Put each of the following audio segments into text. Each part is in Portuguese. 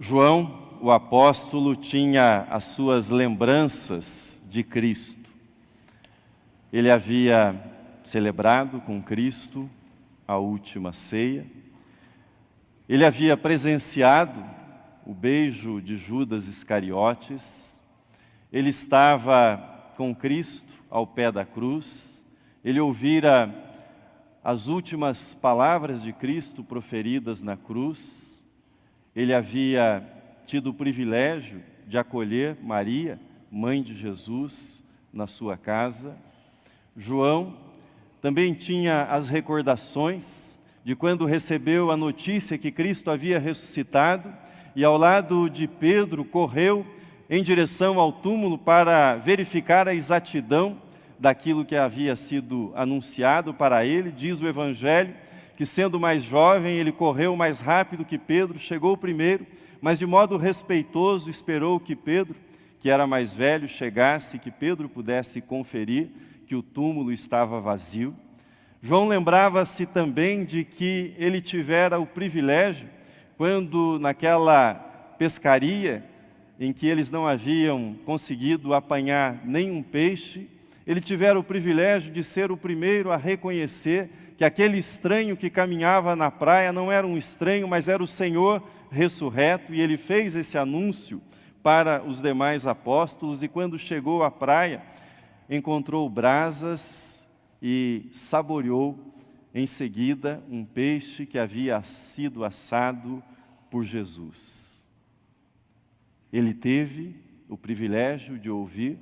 João, o apóstolo, tinha as suas lembranças de Cristo. Ele havia celebrado com Cristo a última ceia. Ele havia presenciado o beijo de Judas Iscariotes. Ele estava com Cristo ao pé da cruz. Ele ouvira as últimas palavras de Cristo proferidas na cruz. Ele havia tido o privilégio de acolher Maria, mãe de Jesus, na sua casa. João também tinha as recordações de quando recebeu a notícia que Cristo havia ressuscitado e ao lado de Pedro correu em direção ao túmulo para verificar a exatidão daquilo que havia sido anunciado para ele. Diz o Evangelho que, sendo mais jovem, ele correu mais rápido que Pedro, chegou primeiro, mas de modo respeitoso esperou que Pedro, que era mais velho, chegasse, que Pedro pudesse conferir que o túmulo estava vazio. João lembrava-se também de que ele tivera o privilégio, quando naquela pescaria em que eles não haviam conseguido apanhar nenhum peixe, ele tivera o privilégio de ser o primeiro a reconhecer que aquele estranho que caminhava na praia não era um estranho, mas era o Senhor ressurreto, e ele fez esse anúncio para os demais apóstolos, e quando chegou à praia, encontrou brasas e saboreou em seguida um peixe que havia sido assado por Jesus. Ele teve o privilégio de ouvir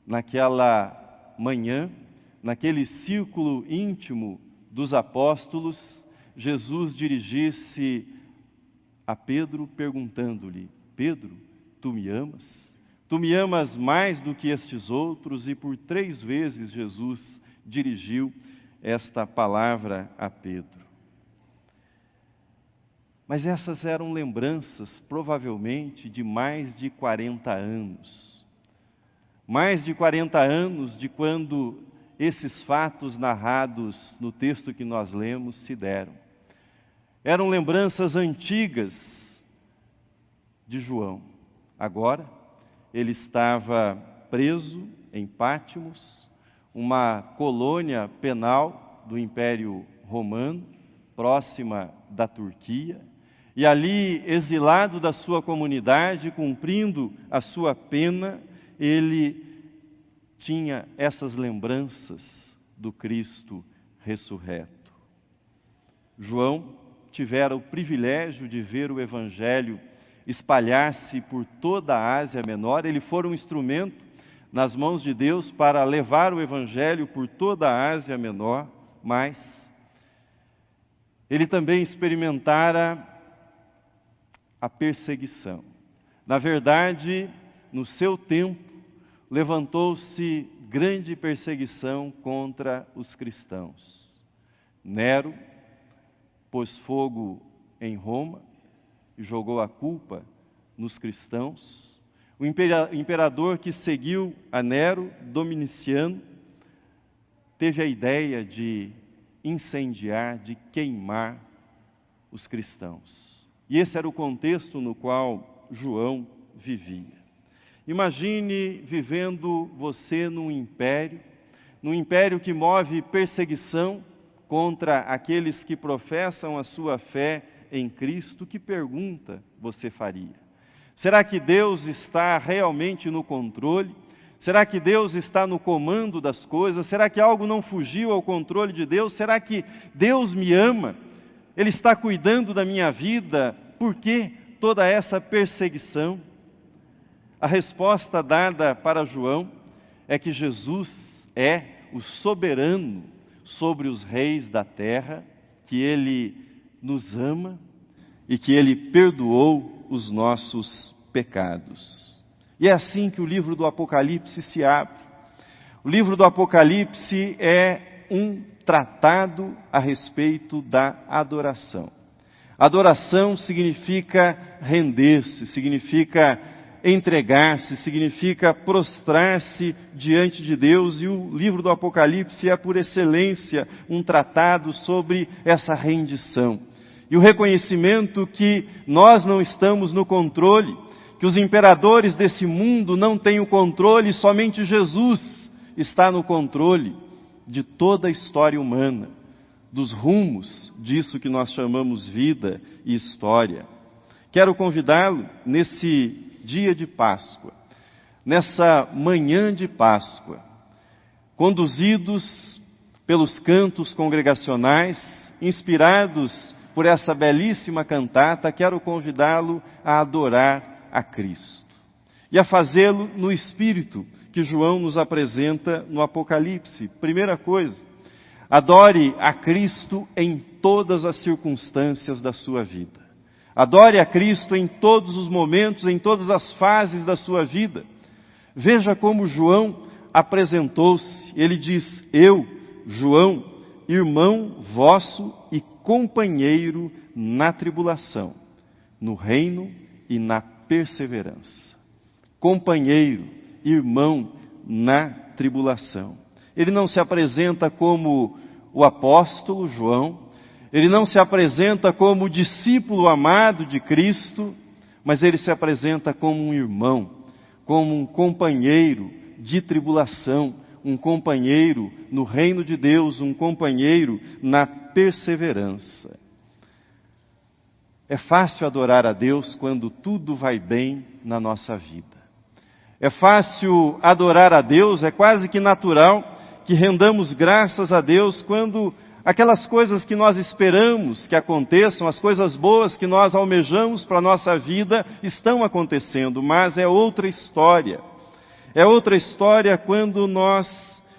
naquela manhã, naquele círculo íntimo dos apóstolos, Jesus dirigir-se a Pedro perguntando-lhe: Pedro, tu me amas? Tu me amas mais do que estes outros? E por 3 vezes Jesus dirigiu esta palavra a Pedro. Mas essas eram lembranças, provavelmente, de mais de 40 anos. Mais de 40 anos de quando esses fatos narrados no texto que nós lemos se deram. Eram lembranças antigas de João. Agora, ele estava preso em Pátimos, uma colônia penal do Império Romano, próxima da Turquia, e ali, exilado da sua comunidade, cumprindo a sua pena, ele tinha essas lembranças do Cristo ressurreto. João tivera o privilégio de ver o Evangelho espalhar-se por toda a Ásia Menor. Ele foi um instrumento nas mãos de Deus para levar o Evangelho por toda a Ásia Menor, mas ele também experimentara a perseguição. Na verdade, no seu tempo, levantou-se grande perseguição contra os cristãos. Nero pôs fogo em Roma e jogou a culpa nos cristãos. O imperador que seguiu a Nero, Dominiciano, teve a ideia de incendiar, de queimar os cristãos. E esse era o contexto no qual João vivia. Imagine vivendo você num império que move perseguição contra aqueles que professam a sua fé em Cristo. Que pergunta você faria? Será que Deus está realmente no controle? Será que Deus está no comando das coisas? Será que algo não fugiu ao controle de Deus? Será que Deus me ama? Ele está cuidando da minha vida? Por que toda essa perseguição? A resposta dada para João é que Jesus é o soberano sobre os reis da terra, que Ele nos ama e que Ele perdoou os nossos pecados. E é assim que o livro do Apocalipse se abre. O livro do Apocalipse é um tratado a respeito da adoração. Adoração significa render-se, significa entregar-se, significa prostrar-se diante de Deus, e o livro do Apocalipse é, por excelência, um tratado sobre essa rendição. e o reconhecimento que nós não estamos no controle, que os imperadores desse mundo não têm o controle, somente Jesus está no controle de toda a história humana, dos rumos disso que nós chamamos vida e história. Quero convidá-lo nesse dia de Páscoa, nessa manhã de Páscoa, conduzidos pelos cantos congregacionais, inspirados por essa belíssima cantata, quero convidá-lo a adorar a Cristo e a fazê-lo no Espírito que João nos apresenta no Apocalipse. Primeira coisa, adore a Cristo em todas as circunstâncias da sua vida. Adore a Cristo em todos os momentos, em todas as fases da sua vida. Veja como João apresentou-se. Ele diz: eu, João, irmão vosso e companheiro na tribulação, no reino e na perseverança. Companheiro, irmão na tribulação. Ele não se apresenta como o apóstolo João, ele não se apresenta como o discípulo amado de Cristo, mas ele se apresenta como um irmão, como um companheiro de tribulação, um companheiro no reino de Deus, um companheiro na perseverança. É fácil adorar a Deus quando tudo vai bem na nossa vida. É fácil adorar a Deus, é quase que natural que rendamos graças a Deus quando aquelas coisas que nós esperamos que aconteçam, as coisas boas que nós almejamos para a nossa vida estão acontecendo, mas é outra história. É outra história quando nós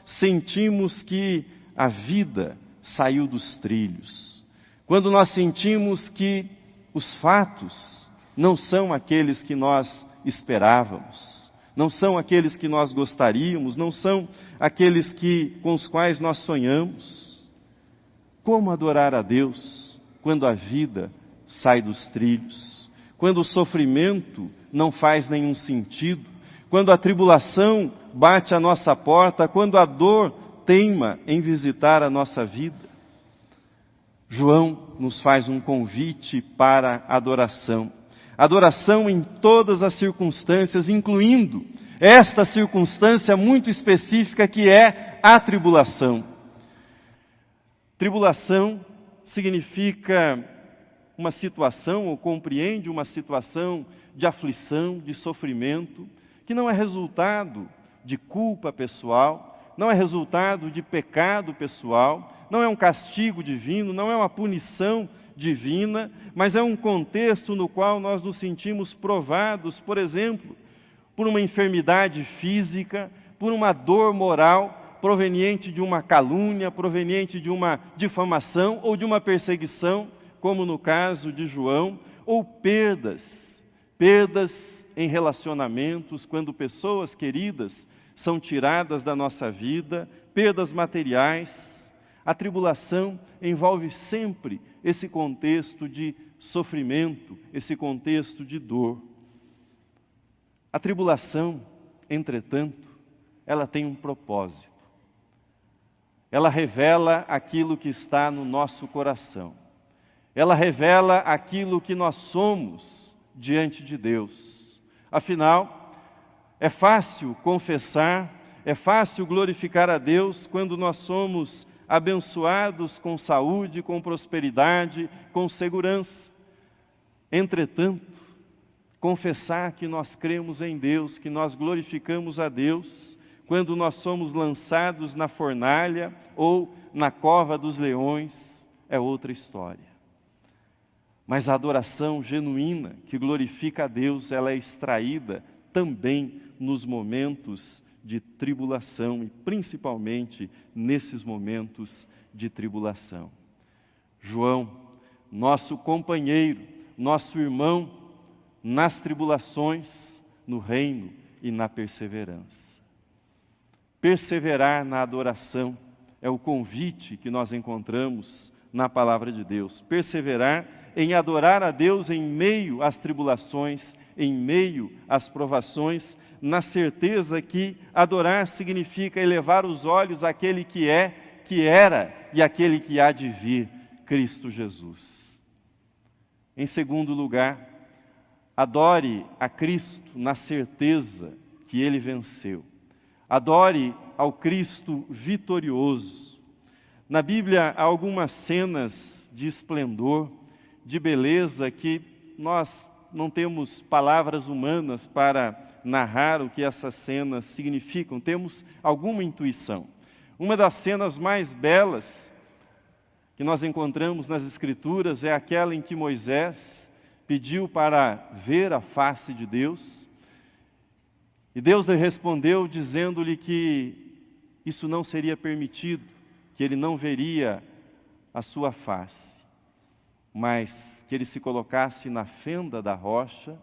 sentimos que a vida saiu dos trilhos. Quando nós sentimos que os fatos não são aqueles que nós esperávamos. Não são aqueles que nós gostaríamos, não são aqueles com os quais nós sonhamos. Como adorar a Deus quando a vida sai dos trilhos? Quando o sofrimento não faz nenhum sentido? Quando a tribulação bate à nossa porta? Quando a dor teima em visitar a nossa vida? João nos faz um convite para adoração. Adoração em todas as circunstâncias, incluindo esta circunstância muito específica que é a tribulação. Tribulação significa uma situação, ou compreende uma situação de aflição, de sofrimento, que não é resultado de culpa pessoal, não é resultado de pecado pessoal, não é um castigo divino, não é uma punição divina, mas é um contexto no qual nós nos sentimos provados, por exemplo, por uma enfermidade física, por uma dor moral proveniente de uma calúnia, proveniente de uma difamação ou de uma perseguição, como no caso de João, ou perdas em relacionamentos, quando pessoas queridas são tiradas da nossa vida, perdas materiais. A tribulação envolve sempre esse contexto de sofrimento, esse contexto de dor. A tribulação, entretanto, ela tem um propósito. Ela revela aquilo que está no nosso coração. Ela revela aquilo que nós somos diante de Deus. Afinal, é fácil confessar, é fácil glorificar a Deus quando nós somos abençoados com saúde, com prosperidade, com segurança. Entretanto, confessar que nós cremos em Deus, que nós glorificamos a Deus, quando nós somos lançados na fornalha ou na cova dos leões, é outra história. Mas a adoração genuína, que glorifica a Deus, ela é extraída também nos momentos de tribulação e principalmente nesses momentos de tribulação. João, nosso companheiro, nosso irmão nas tribulações, no reino e na perseverança. Perseverar na adoração é o convite que nós encontramos na palavra de Deus. Perseverar em adorar a Deus em meio às tribulações, em meio às provações, na certeza que adorar significa elevar os olhos àquele que é, que era e àquele que há de vir, Cristo Jesus. Em segundo lugar, adore a Cristo na certeza que Ele venceu. Adore ao Cristo vitorioso. Na Bíblia há algumas cenas de esplendor, de beleza, que nós não temos palavras humanas para narrar o que essas cenas significam. Temos alguma intuição. Uma das cenas mais belas que nós encontramos nas Escrituras é aquela em que Moisés pediu para ver a face de Deus, e Deus lhe respondeu dizendo-lhe que isso não seria permitido, que ele não veria a sua face, mas que ele se colocasse na fenda da rocha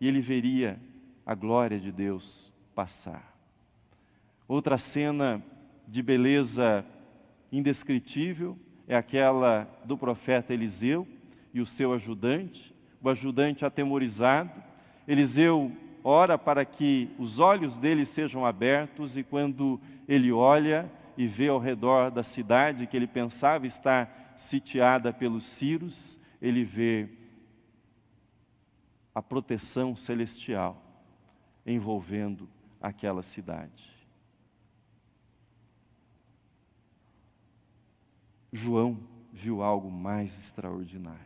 e ele veria a glória de Deus passar. Outra cena de beleza indescritível é aquela do profeta Eliseu e o seu ajudante, o ajudante atemorizado. Eliseu ora para que os olhos dele sejam abertos, e quando ele olha e vê ao redor da cidade que ele pensava estar sitiada pelos sírios, ele vê a proteção celestial envolvendo aquela cidade. João viu algo mais extraordinário,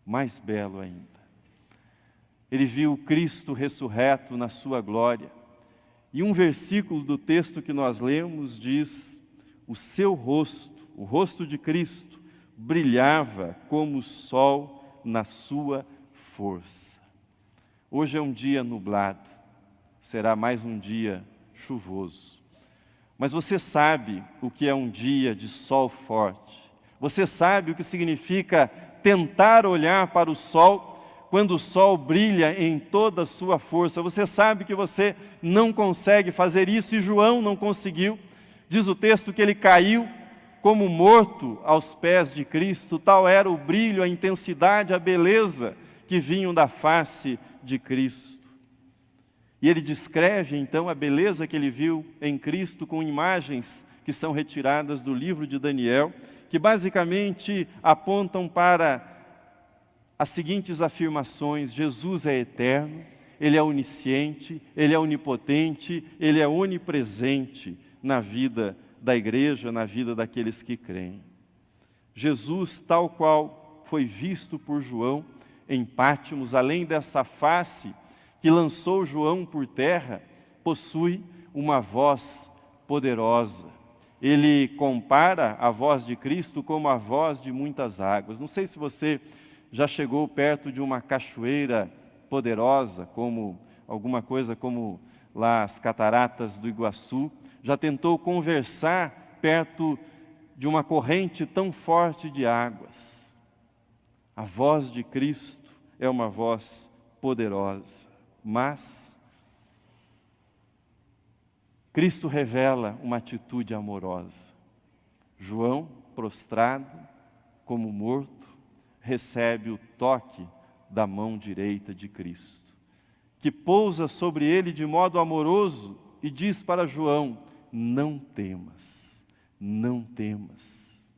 mais belo ainda. Ele viu Cristo ressurreto na sua glória. E um versículo do texto que nós lemos diz: o seu rosto, o rosto de Cristo, brilhava como o sol na sua força. Hoje é um dia nublado, será mais um dia chuvoso. Mas você sabe o que é um dia de sol forte. Você sabe o que significa tentar olhar para o sol quando o sol brilha em toda a sua força. Você sabe que você não consegue fazer isso, e João não conseguiu. Diz o texto que ele caiu como morto aos pés de Cristo. Tal era o brilho, a intensidade, a beleza que vinham da face de Cristo. E ele descreve então a beleza que ele viu em Cristo com imagens que são retiradas do livro de Daniel, que basicamente apontam para as seguintes afirmações: Jesus é eterno, Ele é onisciente, Ele é onipotente, Ele é onipresente na vida da igreja, na vida daqueles que creem. Jesus, tal qual foi visto por João em Pátimos, além dessa face que lançou João por terra, possui uma voz poderosa. Ele compara a voz de Cristo como a voz de muitas águas. Não sei se você já chegou perto de uma cachoeira poderosa, como alguma coisa como lá as cataratas do Iguaçu, já tentou conversar perto de uma corrente tão forte de águas. A voz de Cristo é uma voz poderosa, mas Cristo revela uma atitude amorosa. João, prostrado, como morto, recebe o toque da mão direita de Cristo, que pousa sobre ele de modo amoroso e diz para João: não temas, não temas,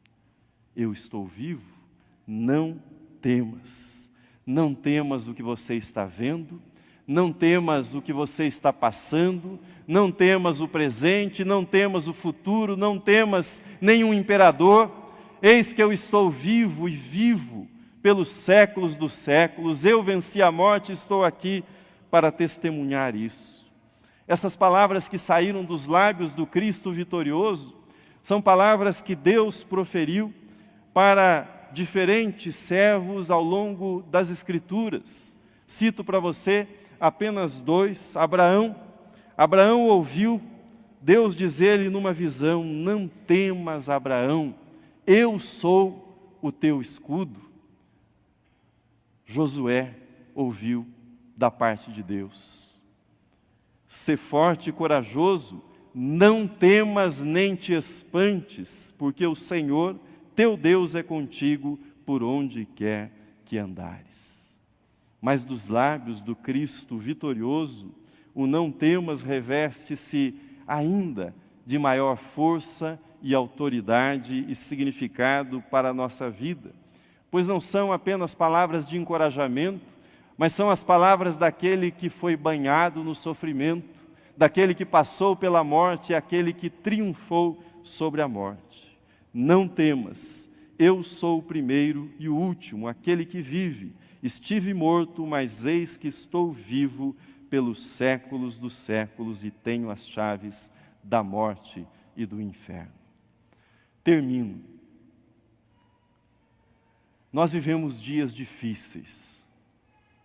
eu estou vivo, não temas. Não temas o que você está vendo, não temas o que você está passando, não temas o presente, não temas o futuro, não temas nenhum imperador. Eis que eu estou vivo e vivo pelos séculos dos séculos. Eu venci a morte e estou aqui para testemunhar isso. Essas palavras que saíram dos lábios do Cristo vitorioso são palavras que Deus proferiu para diferentes servos ao longo das Escrituras. Cito para você apenas dois. Abraão ouviu Deus dizer-lhe numa visão: não temas, Abraão, eu sou o teu escudo. Josué ouviu da parte de Deus: sê forte e corajoso, não temas nem te espantes, porque o Senhor, teu Deus, é contigo por onde quer que andares. Mas dos lábios do Cristo vitorioso, o não temas reveste-se ainda de maior força e autoridade e significado para a nossa vida. pois não são apenas palavras de encorajamento, mas são as palavras daquele que foi banhado no sofrimento, daquele que passou pela morte e aquele que triunfou sobre a morte. Não temas, eu sou o primeiro e o último, aquele que vive. Estive morto, mas eis que estou vivo pelos séculos dos séculos e tenho as chaves da morte e do inferno. Termino. Nós vivemos dias difíceis,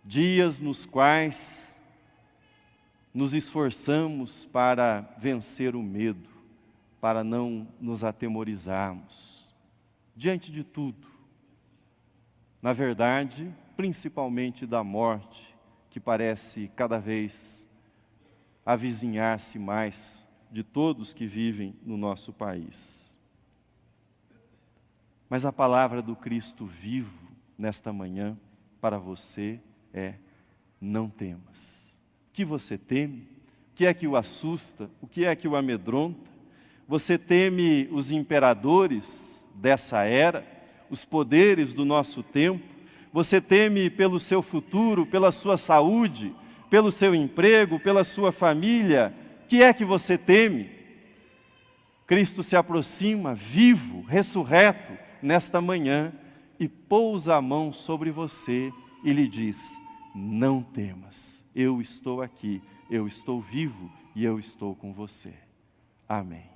dias nos quais nos esforçamos para vencer o medo, para não nos atemorizarmos diante de tudo. Na verdade, principalmente da morte, que parece cada vez avizinhar-se mais de todos que vivem no nosso país. Mas a palavra do Cristo vivo nesta manhã para você é: não temas. O que você teme? O que é que o assusta? O que é que o amedronta? Você teme os imperadores dessa era, os poderes do nosso tempo? Você teme pelo seu futuro, pela sua saúde, pelo seu emprego, pela sua família? O que é que você teme? Cristo se aproxima, vivo, ressurreto, nesta manhã, e pousa a mão sobre você e lhe diz: não temas, eu estou aqui, eu estou vivo e eu estou com você. Amém.